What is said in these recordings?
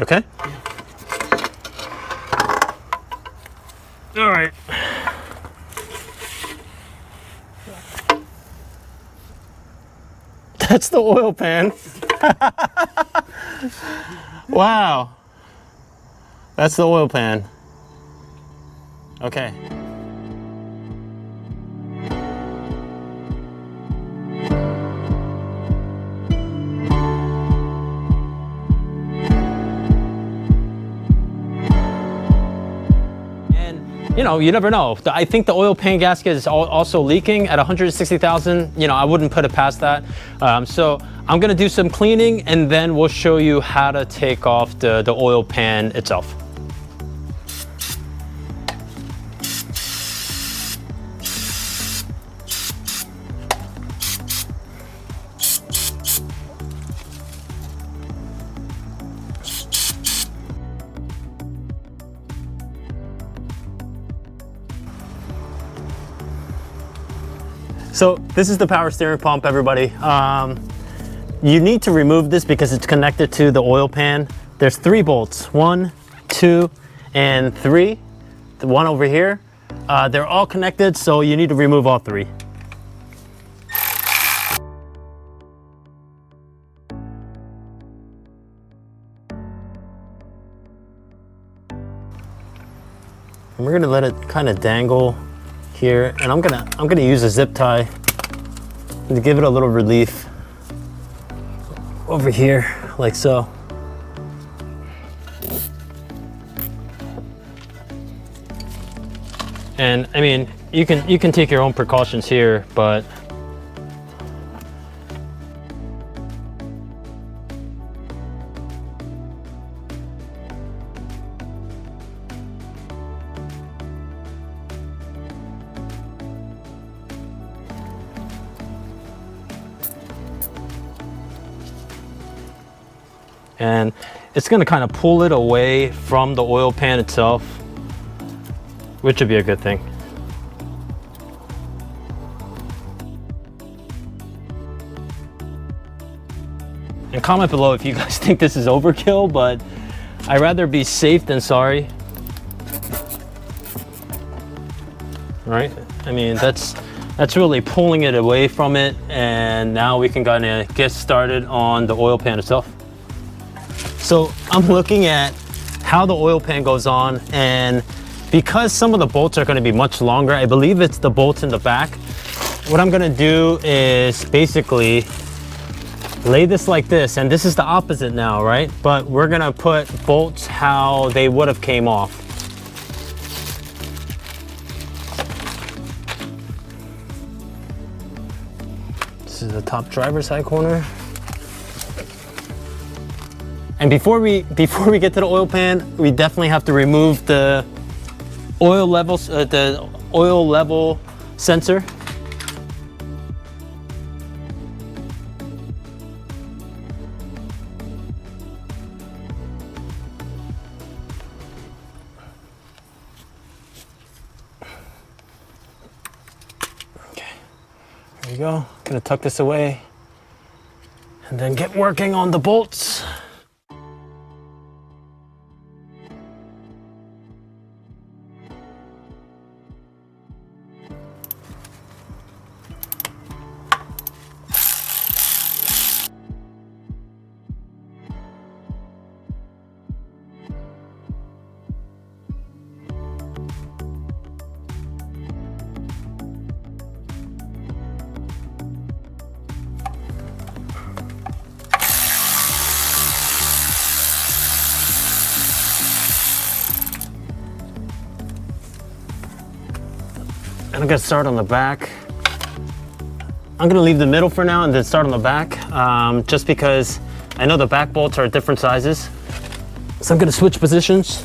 Okay? All right. That's the oil pan. Wow. That's the oil pan. Okay. You know, you never know. I think the oil pan gasket is also leaking at 160,000. You know, I wouldn't put it past that. So I'm gonna do some cleaning and then we'll show you how to take off the oil pan itself. So this is the power steering pump, everybody. You need to remove this because it's connected to the oil pan. There's 3 bolts, 1, 2, and 3. The one over here. They're all connected, so you need to remove all 3. And we're gonna let it kind of dangle here, and I'm gonna use a zip tie to give it a little relief over here, like so. And I mean, you can take your own precautions here, but and it's going to kind of pull it away from the oil pan itself, which would be a good thing. And comment below if you guys think this is overkill, but I'd rather be safe than sorry. Right? I mean, that's really pulling it away from it, and now we can kind of get started on the oil pan itself. So I'm looking at how the oil pan goes on, and because some of the bolts are going to be much longer, I believe it's the bolts in the back. What I'm going to do is basically lay this like this, and this is the opposite now, right? But we're going to put bolts how they would have came off. This is the top driver's side corner. And before we get to the oil pan, we definitely have to remove the oil level sensor. Okay, there you go. Gonna tuck this away and then get working on the bolts. And I'm gonna start on the back. I'm gonna leave the middle for now and then start on the back, just because I know the back bolts are different sizes. So I'm gonna switch positions.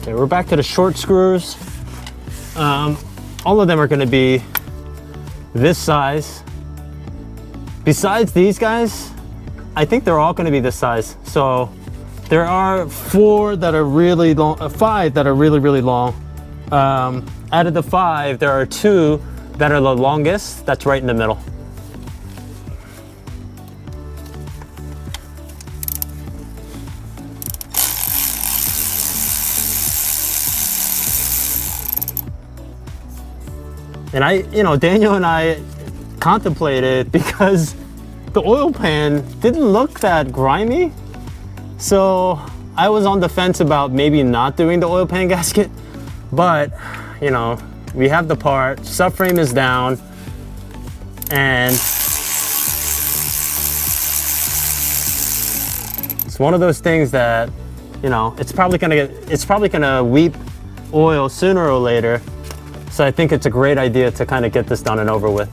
Okay, we're back to the short screws. All of them are going to be this size. Besides these guys, I think they're all going to be this size. So there are 4 that are really long, 5 that are really, really long. Out of the 5, there are 2 that are the longest. That's right in the middle. And Daniel and I contemplated, because the oil pan didn't look that grimy. So I was on the fence about maybe not doing the oil pan gasket, but we have the part, subframe is down, and it's one of those things that, it's probably gonna weep oil sooner or later. So I think it's a great idea to kind of get this done and over with.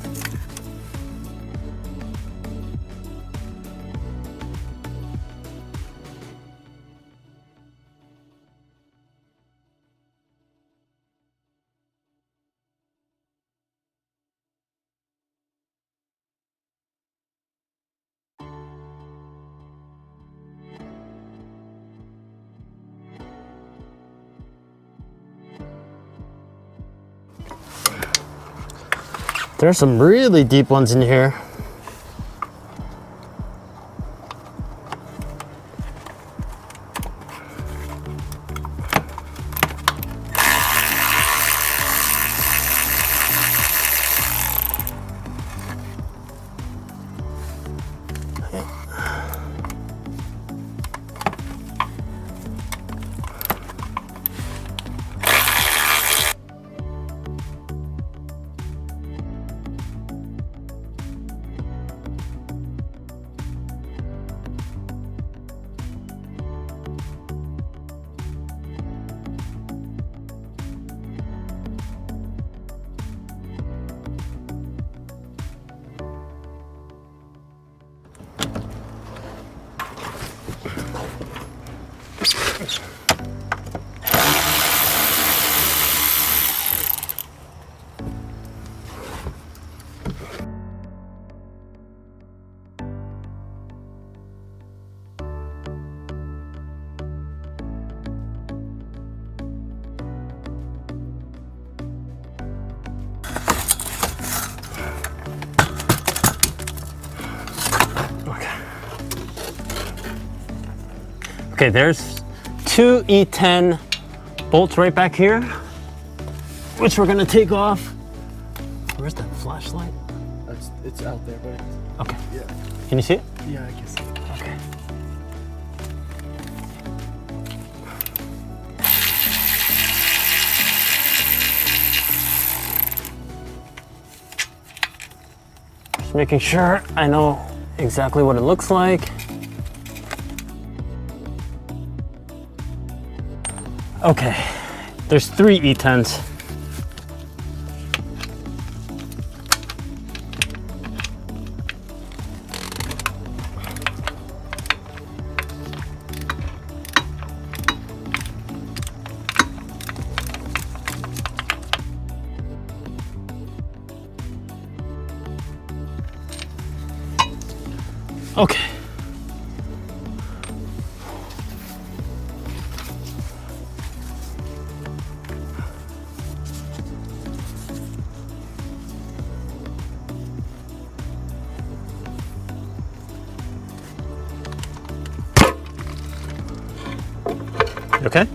There's some really deep ones in here. Okay, there's 2 E10 bolts right back here, which we're gonna take off. Where's that flashlight? It's out there, buddy. Okay. Yeah. Can you see it? Yeah, I can see it. Okay. Just making sure I know exactly what it looks like. Okay, there's 3 E10s. Okay. Okay?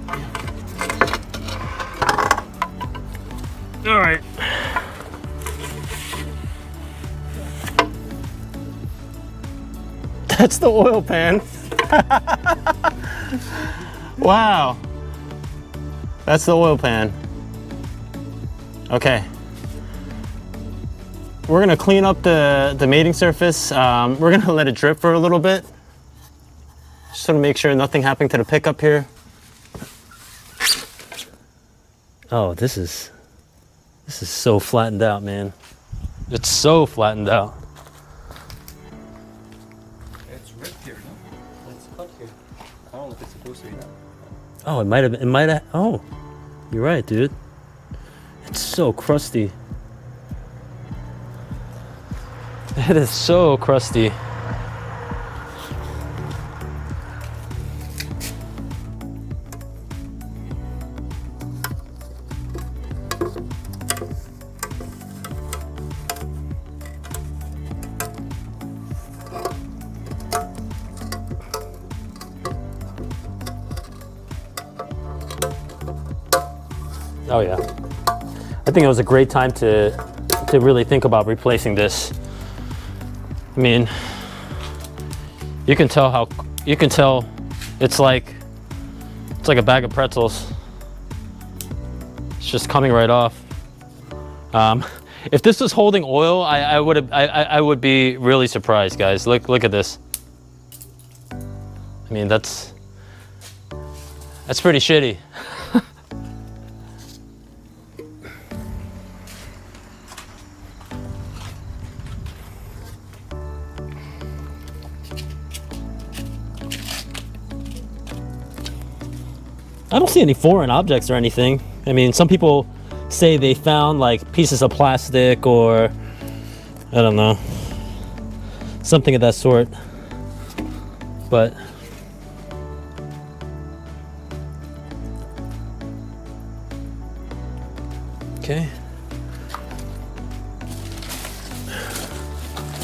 All right. That's the oil pan. Wow. That's the oil pan. Okay. We're gonna clean up the mating surface. We're gonna let it drip for a little bit. Just to make sure nothing happened to the pickup here. Oh, this is so flattened out, man. It's so flattened out. It's ripped here, no? It's cut here. I don't know if it's supposed to be that. Oh, it might have, oh, you're right, dude. It's so crusty. It is so crusty. Oh yeah, I think it was a great time to really think about replacing this. I mean, you can tell it's like a bag of pretzels. It's just coming right off. If this was holding oil, I would be really surprised, guys. Look at this. I mean, that's pretty shitty. I don't see any foreign objects or anything. I mean, some people say they found like pieces of plastic or I don't know, something of that sort. But okay.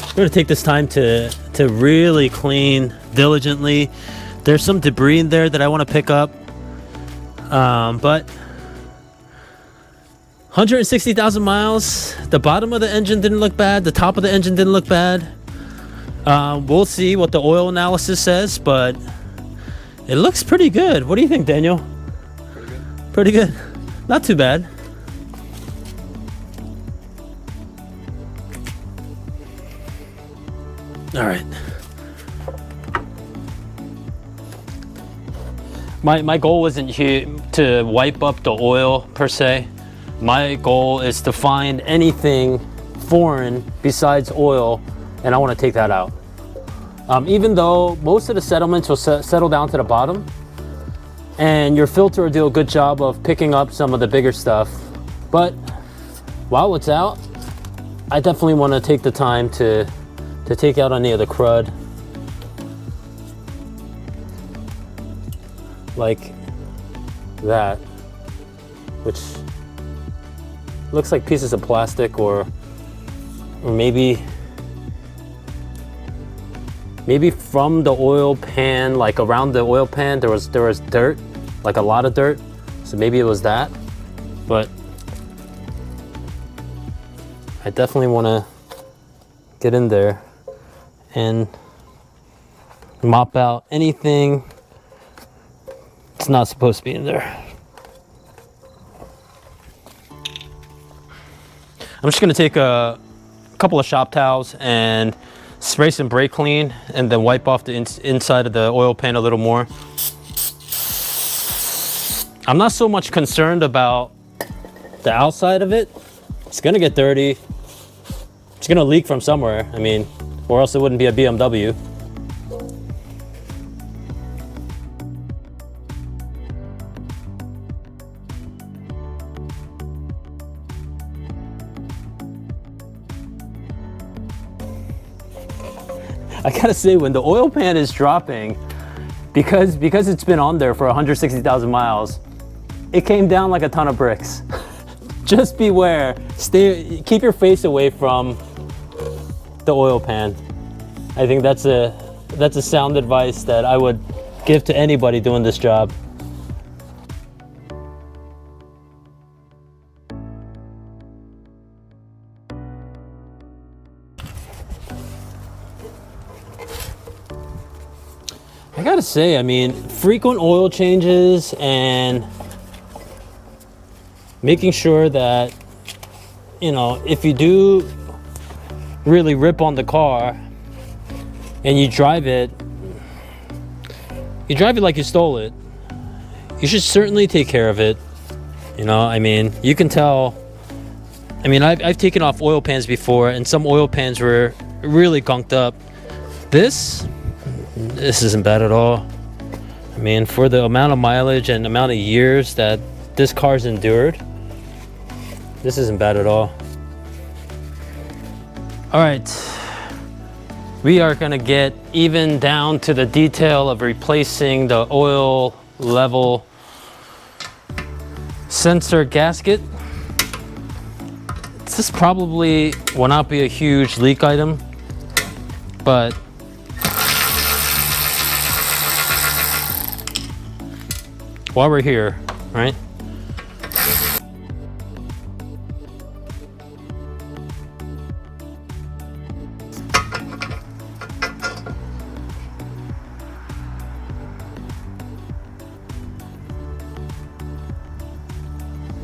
I'm gonna take this time to really clean diligently. There's some debris in there that I want to pick up. But 160,000 miles, the bottom of the engine didn't look bad, the top of the engine didn't look bad. We'll see what the oil analysis says, but it looks pretty good. What do you think, Daniel? Pretty good. Pretty good. Not too bad. All right. My goal wasn't here to wipe up the oil per se. My goal is to find anything foreign besides oil, and I want to take that out. Even though most of the settlements will settle down to the bottom, and your filter will do a good job of picking up some of the bigger stuff. But while it's out, I definitely want to take the time to take out any of the crud. Like that, which looks like pieces of plastic or maybe from the oil pan, like around the oil pan there was dirt, like a lot of dirt, so maybe it was that. But I definitely want to get in there and mop out anything it's not supposed to be in there. I'm just gonna take a couple of shop towels and spray some brake clean and then wipe off the inside of the oil pan a little more. I'm not so much concerned about the outside of it. It's gonna get dirty. It's gonna leak from somewhere. I mean, or else it wouldn't be a BMW. I gotta say, when the oil pan is dropping, because it's been on there for 160,000 miles, it came down like a ton of bricks. Just beware. Keep your face away from the oil pan. I think that's a sound advice that I would give to anybody doing this job. I gotta say, I mean, frequent oil changes and making sure that, you know, if you do really rip on the car and you drive it like you stole it, you should certainly take care of it. You know, I mean, you can tell. I mean, I've taken off oil pans before, and some oil pans were really gunked up. This isn't bad at all. I mean, for the amount of mileage and amount of years that this car's endured, this isn't bad at all. All right, we are gonna get even down to the detail of replacing the oil level sensor gasket. This probably will not be a huge leak item, but while we're here, right?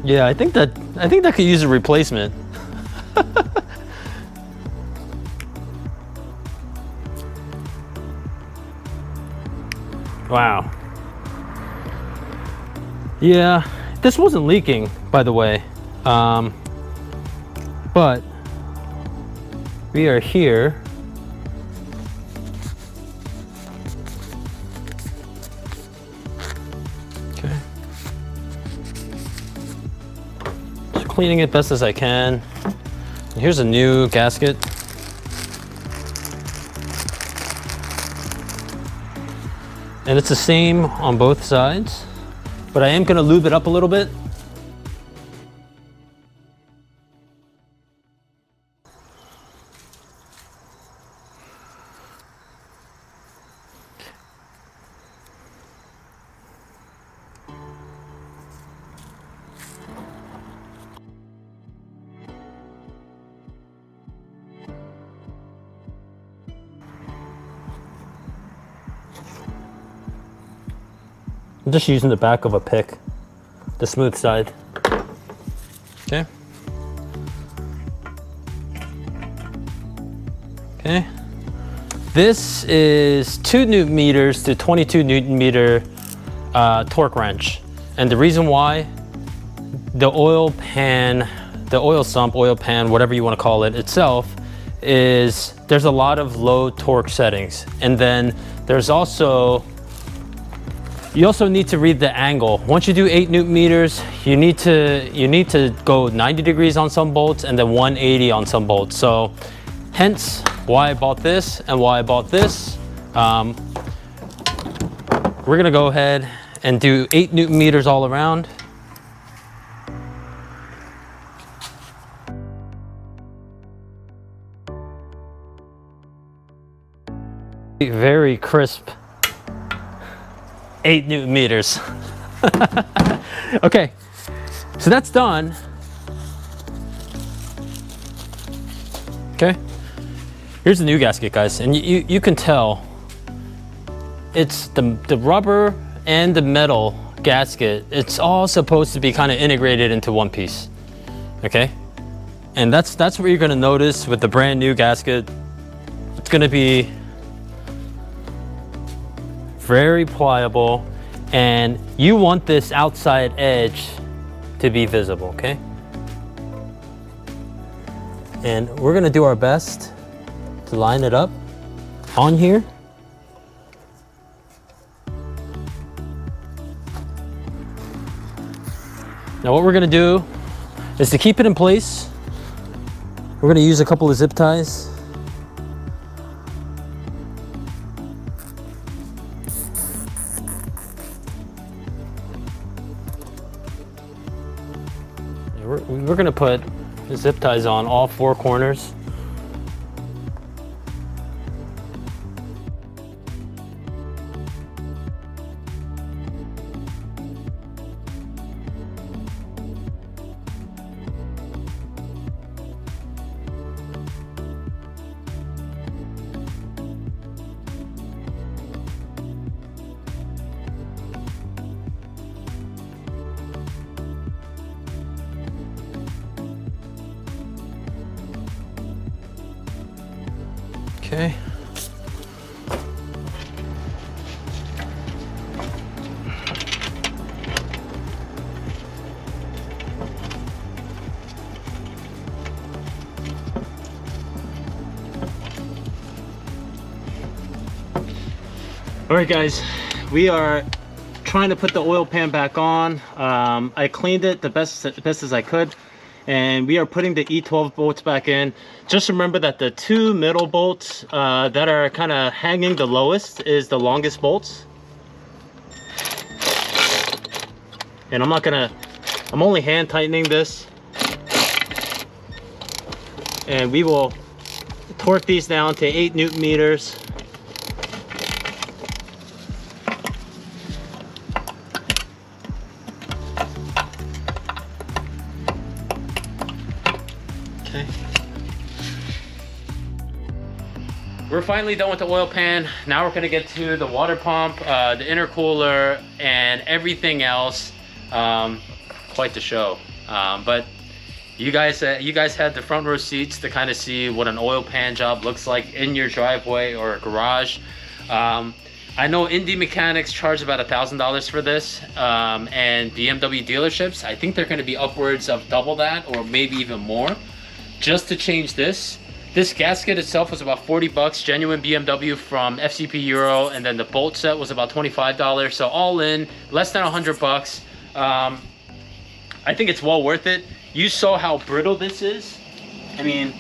Yeah, I think that could use a replacement. Wow. Yeah, this wasn't leaking, by the way. But we are here. Okay. Just cleaning it best as I can. Here's a new gasket. And it's the same on both sides, but I am gonna lube it up a little bit. I'm just using the back of a pick, the smooth side. Okay. Okay. This is 2 Newton meters to 22 Newton meter torque wrench. And the reason why, the oil pan, the oil sump, oil pan, whatever you want to call it itself, is there's a lot of low torque settings. And then there's also, you also need to read the angle. Once you do 8 Newton meters, you need to go 90 degrees on some bolts and then 180 on some bolts. So hence why I bought this and why I bought this. We're gonna go ahead and do 8 Newton meters all around. Very crisp 8 Newton meters. Okay, so that's done. Okay, here's the new gasket, guys, and you can tell it's the rubber and the metal gasket. It's all supposed to be kind of integrated into one piece. Okay, and that's what you're gonna notice with the brand new gasket. It's gonna be very pliable, and you want this outside edge to be visible, okay? And we're gonna do our best to line it up on here. Now what we're gonna do is, to keep it in place, we're gonna use a couple of zip ties. We're gonna put zip ties on all 4 corners. Okay. All right, guys, we are trying to put the oil pan back on. I cleaned it the best as I could, and we are putting the E12 bolts back in. Just remember that the two middle bolts that are kind of hanging the lowest is the longest bolts. And I'm only hand tightening this, and we will torque these down to 8 Newton meters. Okay. We're finally done with the oil pan. Now we're gonna get to the water pump, the intercooler, and everything else. Quite the show. But you guys had the front row seats to kind of see what an oil pan job looks like in your driveway or a garage. I know indie mechanics charge about $1,000 for this, and BMW dealerships, I think they're going to be upwards of double that or maybe even more just to change this. This gasket itself was about 40 bucks, genuine BMW from FCP Euro, and then the bolt set was about $25. So all in, less than 100 bucks. I think it's well worth it. You saw how brittle this is. I mean,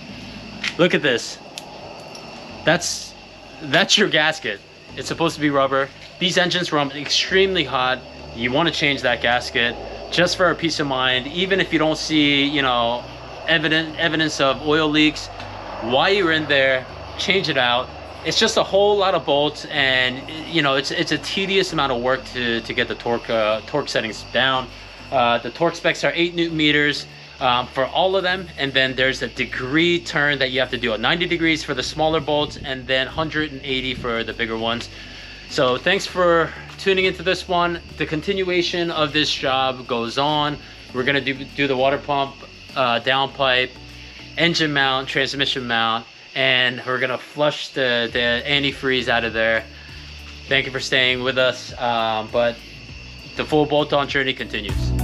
look at this. That's your gasket. It's supposed to be rubber. These engines run extremely hot. You want to change that gasket just for a peace of mind. Even if you don't see, you know, evidence of oil leaks, while you're in there, change it out. It's just a whole lot of bolts, and you know, it's a tedious amount of work to get the torque settings down. The torque specs are 8 Newton meters for all of them, and then there's a degree turn that you have to do, 90 degrees for the smaller bolts and then 180 for the bigger ones. So thanks for tuning into this one. The continuation of this job goes on. We're gonna do the water pump, downpipe, engine mount, transmission mount, and we're gonna flush the antifreeze out of there. Thank you for staying with us, but the full bolt-on journey continues.